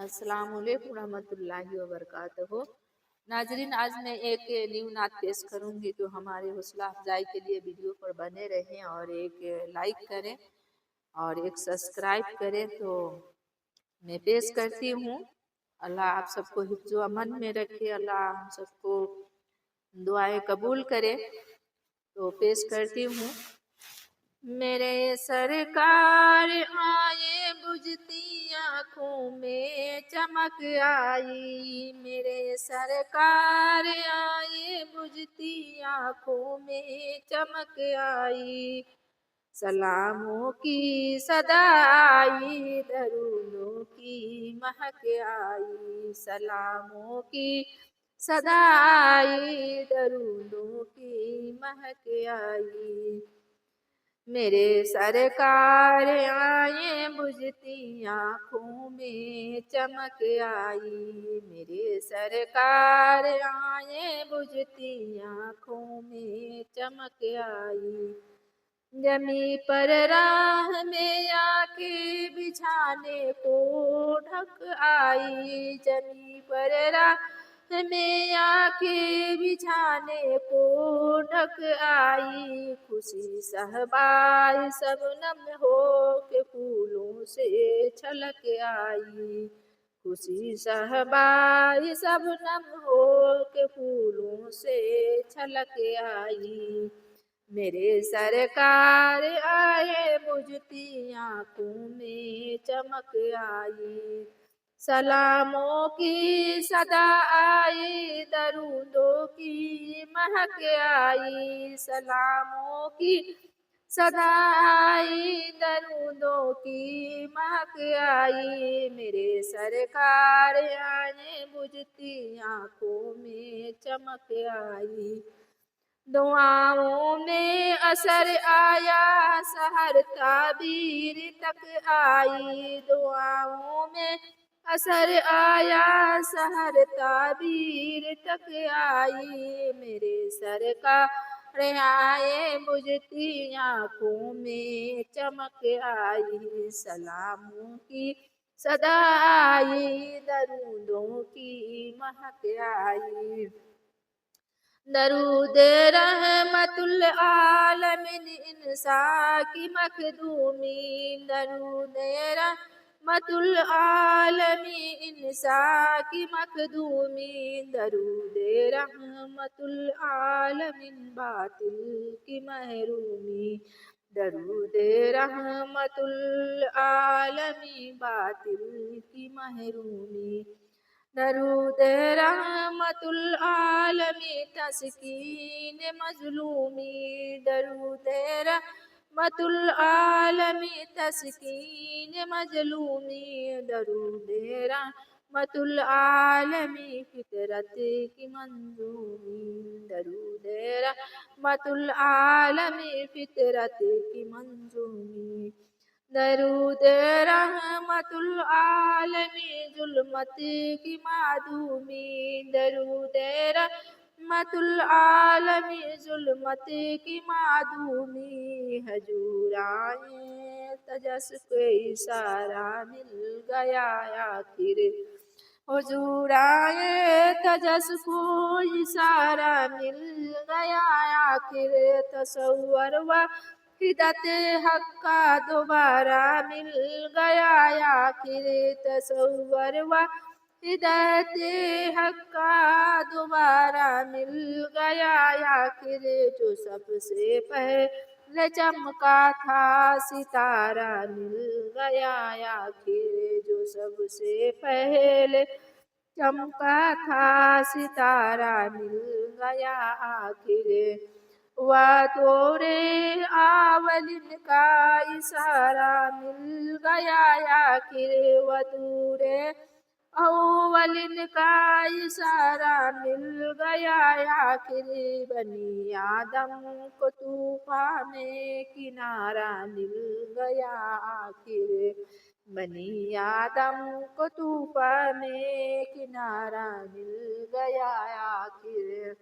अस्सलाम वालेकुम रहमतुल्लाहि व बरकातहू। नाजरीन, आज मैं एक न्यू नात पेश करूंगी, तो हमारे हौसला अफजाई के लिए वीडियो पर बने रहें और एक लाइक करें और एक सब्सक्राइब करें। तो मैं पेश करती हूँ। अल्लाह आप सबको हिफ्ज़ो अमन में रखे, अल्लाह हम सबको दुआएं कबूल करे। तो पेश करती हूँ। मेरे सरकार आए बुझती आँखों में चमक आई, मेरे सरकार आए बुझती आँखों में चमक आई। सलामों की सदा आई, दरूदों की महक आई। सलामों की सदा आई, दरूदों की महक आई। मेरे सरकार आए बुझती आँखों में चमक आई, मेरे सरकार आए बुझती आँखों में चमक आई। जमी पर राह में आके बिछाने को ढक आई, जमी पर राह में आके बिछाने को ढक आई। खुशी सहबाई शबनम हो के फूलों से छलक आई, खुशी सहबाई शबनम हो के फूलों से छलक आई। मेरे सरकार आए बुझती आँखों में चमक आई। सलामों की सदा आई, दरूदों की महक आई। सलामों की सदा आई, दरूदों की महक आई। मेरे सरकार आए बुझती आँखों में चमक आई। दुआओं में असर आया, सहर ताबीर तक आई। दुआओं में असर आया, सहर ताबीर तक आई। मेरे सरकार आए बुझती आँखों में चमक आई। सलामों की सदा आई, दरूदों की महक आई। दरूद रहमतुल आलमीन इंसा की मखदूमी, दरूद रहमतुल आलमीन इंसा की मखदूमी। दरूद रहमतुल आलमीन बातिल की महरूमी, दरूद रहमतुल आलमीन बातिल की महरूमी। दरूद रहमतुल आलमीन तस्कीन मजलूमी, दरूद रहमतुल आलमीन तस्कीन मजलूमी। दरूद रहमतुल आलमीन फितरत की मंजूमी, दरूद रहमतुल आलमीन फितरत की मंजूमी। दरूद रहमतुल आलमीन जुल्मत की मादूमी, दरूद रहमतुल आलमीन जुल्मत की मादूमी। हजूर आए तजस को इशारा मिल गया आखिर, हुजूर आए तजस को इशारा मिल गया आखिर। तसव्वुर व हिदत हक का दोबारा मिल गया आखिर, तसव्वुर व हिदत हक का दोबारा मिल गया आखिर। जो सबसे पहले चमका था सितारा मिल गया आखिर, जो सबसे पहले चमका था सितारा मिल गया आखिर। वा तोरे आवलिन का इशारा मिल गया आखिर, व तोरे अव्वलिन का इशारा मिल गया आखिर। बनी आदम को तूफान में किनारा मिल गया आखिर, बनी आदम को तूफान में किनारा मिल गया आखिर।